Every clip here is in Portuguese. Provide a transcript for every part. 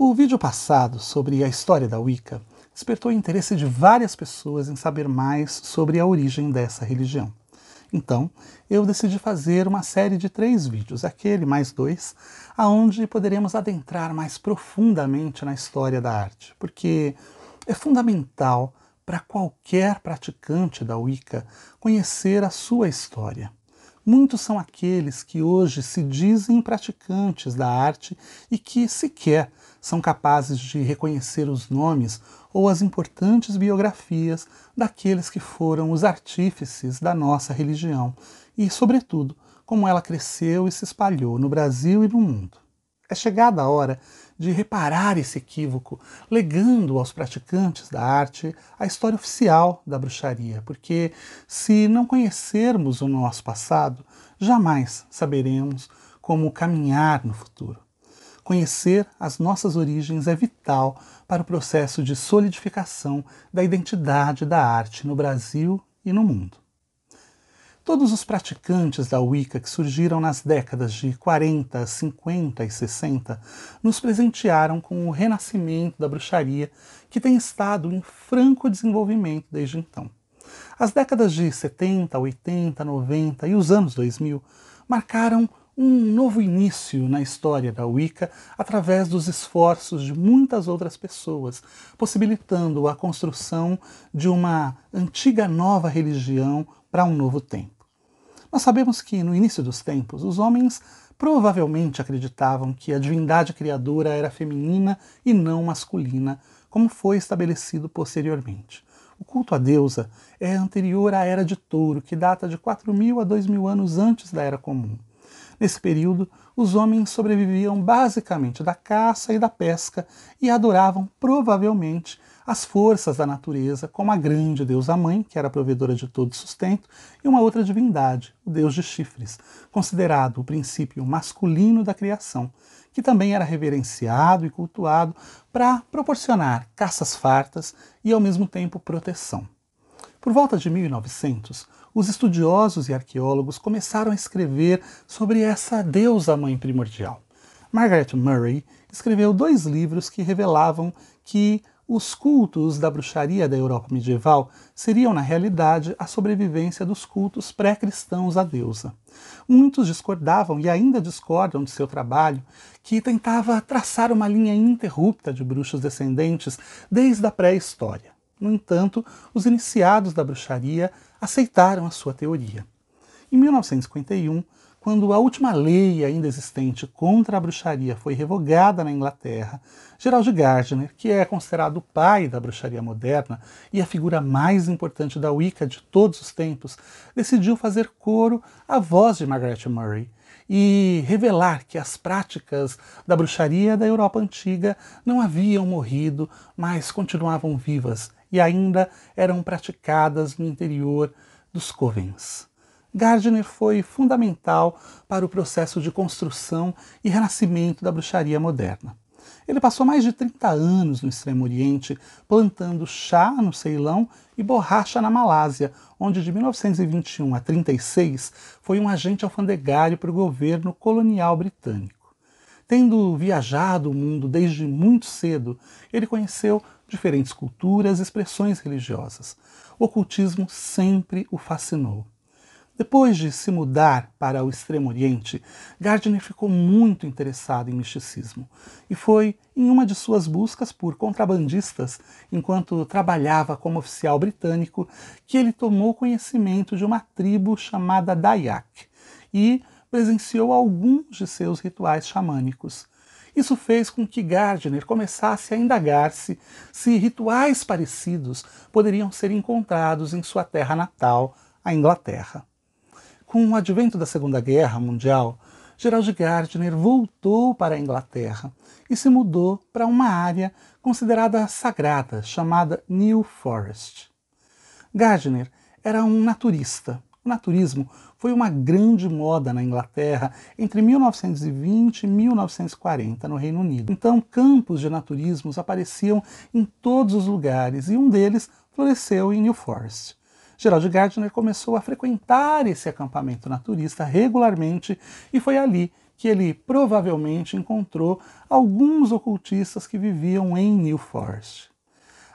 O vídeo passado sobre a história da Wicca despertou o interesse de várias pessoas em saber mais sobre a origem dessa religião. Então, eu decidi fazer uma série de 3 vídeos, aquele mais 2, aonde poderemos adentrar mais profundamente na história da arte, porque é fundamental para qualquer praticante da Wicca conhecer a sua história. Muitos são aqueles que hoje se dizem praticantes da arte e que sequer são capazes de reconhecer os nomes ou as importantes biografias daqueles que foram os artífices da nossa religião e, sobretudo, como ela cresceu e se espalhou no Brasil e no mundo. É chegada a hora de reparar esse equívoco, legando aos praticantes da arte a história oficial da bruxaria, porque se não conhecermos o nosso passado, jamais saberemos como caminhar no futuro. Conhecer as nossas origens é vital para o processo de solidificação da identidade da arte no Brasil e no mundo. Todos os praticantes da Wicca que surgiram nas décadas de 40, 50 e 60 nos presentearam com o renascimento da bruxaria, que tem estado em franco desenvolvimento desde então. As décadas de 70, 80, 90 e os anos 2000 marcaram um novo início na história da Wicca através dos esforços de muitas outras pessoas, possibilitando a construção de uma antiga nova religião para um novo tempo. Nós sabemos que, no início dos tempos, os homens provavelmente acreditavam que a divindade criadora era feminina e não masculina, como foi estabelecido posteriormente. O culto à deusa é anterior à Era de Touro, que data de 4.000 a 2.000 anos antes da Era Comum. Nesse período, os homens sobreviviam basicamente da caça e da pesca e adoravam provavelmente as forças da natureza, como a grande deusa mãe, que era provedora de todo sustento, e uma outra divindade, o deus de chifres, considerado o princípio masculino da criação, que também era reverenciado e cultuado para proporcionar caças fartas e, ao mesmo tempo, proteção. Por volta de 1900, os estudiosos e arqueólogos começaram a escrever sobre essa deusa-mãe primordial. Margaret Murray escreveu 2 livros que revelavam que os cultos da bruxaria da Europa medieval seriam, na realidade, a sobrevivência dos cultos pré-cristãos à deusa. Muitos discordavam e ainda discordam de seu trabalho, que tentava traçar uma linha ininterrupta de bruxos descendentes desde a pré-história. No entanto, os iniciados da bruxaria aceitaram a sua teoria. Em 1951, quando a última lei ainda existente contra a bruxaria foi revogada na Inglaterra, Gerald Gardner, que é considerado o pai da bruxaria moderna e a figura mais importante da Wicca de todos os tempos, decidiu fazer coro à voz de Margaret Murray e revelar que as práticas da bruxaria da Europa antiga não haviam morrido, mas continuavam vivas e ainda eram praticadas no interior dos covens. Gardner foi fundamental para o processo de construção e renascimento da bruxaria moderna. Ele passou mais de 30 anos no Extremo Oriente, plantando chá no Ceilão e borracha na Malásia, onde de 1921 a 1936 foi um agente alfandegário para o governo colonial britânico. Tendo viajado o mundo desde muito cedo, ele conheceu diferentes culturas e expressões religiosas. O ocultismo sempre o fascinou. Depois de se mudar para o Extremo Oriente, Gardner ficou muito interessado em misticismo e foi em uma de suas buscas por contrabandistas, enquanto trabalhava como oficial britânico, que ele tomou conhecimento de uma tribo chamada Dayak e presenciou alguns de seus rituais xamânicos. Isso fez com que Gardner começasse a indagar-se se rituais parecidos poderiam ser encontrados em sua terra natal, a Inglaterra. Com o advento da Segunda Guerra Mundial, Gerald Gardner voltou para a Inglaterra e se mudou para uma área considerada sagrada, chamada New Forest. Gardner era um naturista. O naturismo foi uma grande moda na Inglaterra entre 1920 e 1940, no Reino Unido. Então, campos de naturismos apareciam em todos os lugares e um deles floresceu em New Forest. Gerald Gardner começou a frequentar esse acampamento naturista regularmente e foi ali que ele provavelmente encontrou alguns ocultistas que viviam em New Forest.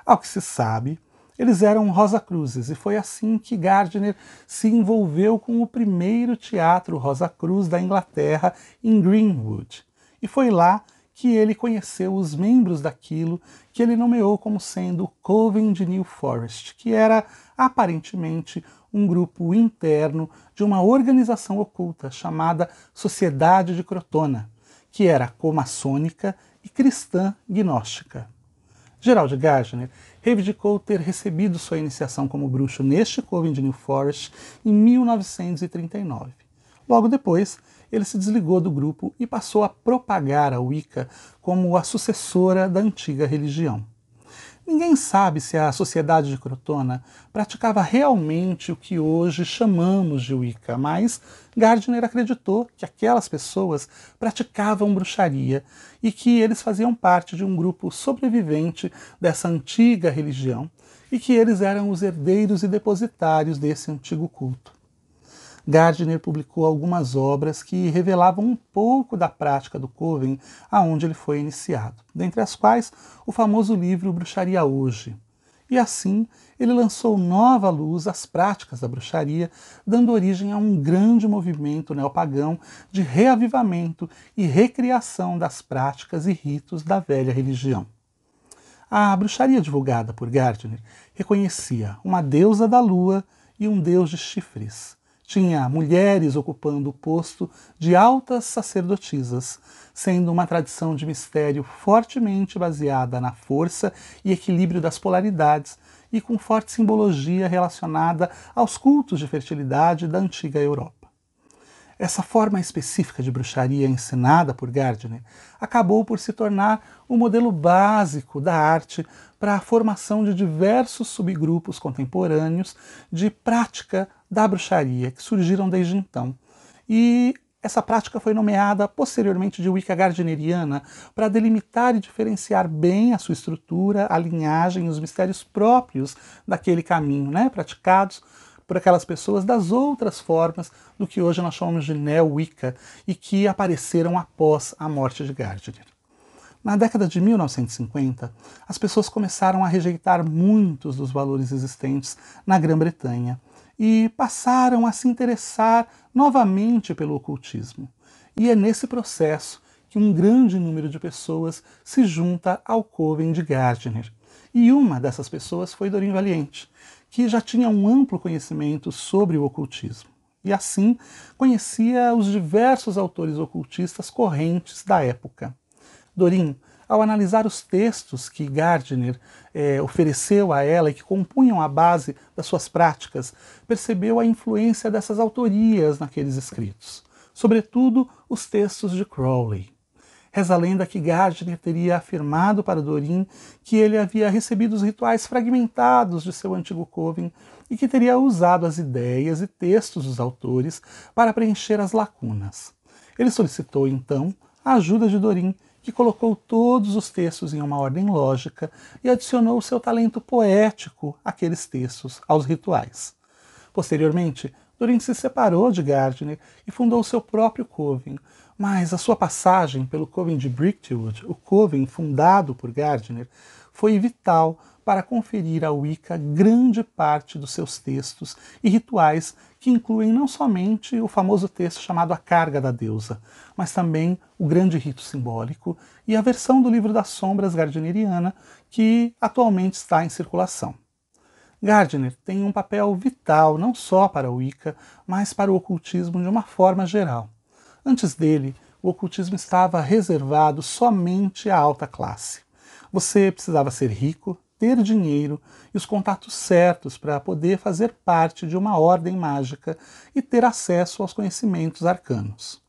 Ao que se sabe, eles eram Rosacruzes, e foi assim que Gardner se envolveu com o primeiro teatro Rosacruz da Inglaterra, em Greenwood. E foi lá que ele conheceu os membros daquilo que ele nomeou como sendo o Coven de New Forest, que era aparentemente um grupo interno de uma organização oculta chamada Sociedade de Crotona, que era comaçônica e cristã gnóstica. Gerald Gardner reivindicou ter recebido sua iniciação como bruxo neste Coven de New Forest em 1939. Logo depois, ele se desligou do grupo e passou a propagar a Wicca como a sucessora da antiga religião. Ninguém sabe se a Sociedade de Crotona praticava realmente o que hoje chamamos de Wicca, mas Gardner acreditou que aquelas pessoas praticavam bruxaria e que eles faziam parte de um grupo sobrevivente dessa antiga religião e que eles eram os herdeiros e depositários desse antigo culto. Gardner publicou algumas obras que revelavam um pouco da prática do Coven aonde ele foi iniciado, dentre as quais o famoso livro Bruxaria Hoje. E assim, ele lançou nova luz às práticas da bruxaria, dando origem a um grande movimento neopagão de reavivamento e recriação das práticas e ritos da velha religião. A bruxaria divulgada por Gardner reconhecia uma deusa da lua e um deus de chifres. Tinha mulheres ocupando o posto de altas sacerdotisas, sendo uma tradição de mistério fortemente baseada na força e equilíbrio das polaridades e com forte simbologia relacionada aos cultos de fertilidade da antiga Europa. Essa forma específica de bruxaria ensinada por Gardner acabou por se tornar o modelo básico da arte para a formação de diversos subgrupos contemporâneos de prática da bruxaria, que surgiram desde então. E essa prática foi nomeada posteriormente de Wicca Gardneriana para delimitar e diferenciar bem a sua estrutura, a linhagem e os mistérios próprios daquele caminho, praticados por aquelas pessoas das outras formas do que hoje nós chamamos de Neo-Wicca e que apareceram após a morte de Gardner. Na década de 1950, as pessoas começaram a rejeitar muitos dos valores existentes na Grã-Bretanha e passaram a se interessar novamente pelo ocultismo. E é nesse processo que um grande número de pessoas se junta ao Coven de Gardner. E uma dessas pessoas foi Doreen Valiente, que já tinha um amplo conhecimento sobre o ocultismo. E assim conhecia os diversos autores ocultistas correntes da época. Doreen, ao analisar os textos que Gardner ofereceu a ela e que compunham a base das suas práticas, percebeu a influência dessas autorias naqueles escritos, sobretudo os textos de Crowley. Reza a lenda que Gardner teria afirmado para Doreen que ele havia recebido os rituais fragmentados de seu antigo coven e que teria usado as ideias e textos dos autores para preencher as lacunas. Ele solicitou, então, a ajuda de Doreen, que colocou todos os textos em uma ordem lógica e adicionou seu talento poético àqueles textos, aos rituais. Posteriormente, Doreen se separou de Gardner e fundou seu próprio coven, mas a sua passagem pelo Coven de Brickwood, o coven fundado por Gardner, foi vital para conferir à Wicca grande parte dos seus textos e rituais, que incluem não somente o famoso texto chamado A Carga da Deusa, mas também o grande rito simbólico e a versão do Livro das Sombras gardneriana, que atualmente está em circulação. Gardner tem um papel vital não só para a Wicca, mas para o ocultismo de uma forma geral. Antes dele, o ocultismo estava reservado somente à alta classe. Você precisava ser rico, ter dinheiro e os contatos certos para poder fazer parte de uma ordem mágica e ter acesso aos conhecimentos arcanos.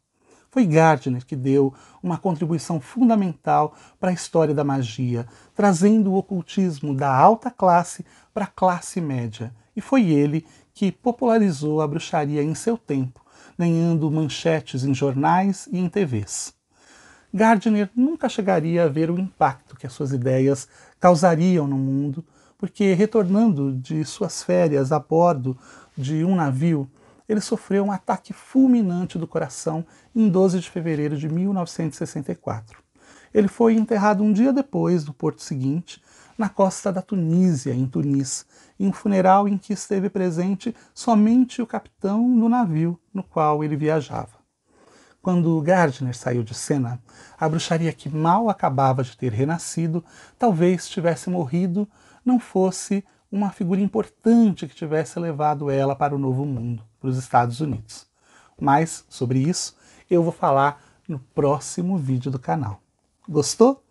Foi Gardner que deu uma contribuição fundamental para a história da magia, trazendo o ocultismo da alta classe para a classe média, e foi ele que popularizou a bruxaria em seu tempo, ganhando manchetes em jornais e em TVs. Gardner nunca chegaria a ver o impacto que as suas ideias causariam no mundo, porque retornando de suas férias a bordo de um navio, ele sofreu um ataque fulminante do coração em 12 de fevereiro de 1964. Ele foi enterrado um dia depois, no porto seguinte, na costa da Tunísia, em Tunis, em um funeral em que esteve presente somente o capitão do navio no qual ele viajava. Quando Gardner saiu de cena, a bruxaria que mal acabava de ter renascido talvez tivesse morrido, não fosse uma figura importante que tivesse levado ela para o Novo Mundo, para os Estados Unidos. Mas sobre isso eu vou falar no próximo vídeo do canal. Gostou?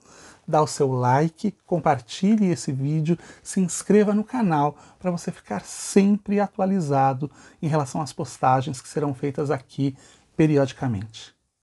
Dá o seu like, compartilhe esse vídeo, se inscreva no canal para você ficar sempre atualizado em relação às postagens que serão feitas aqui periodicamente.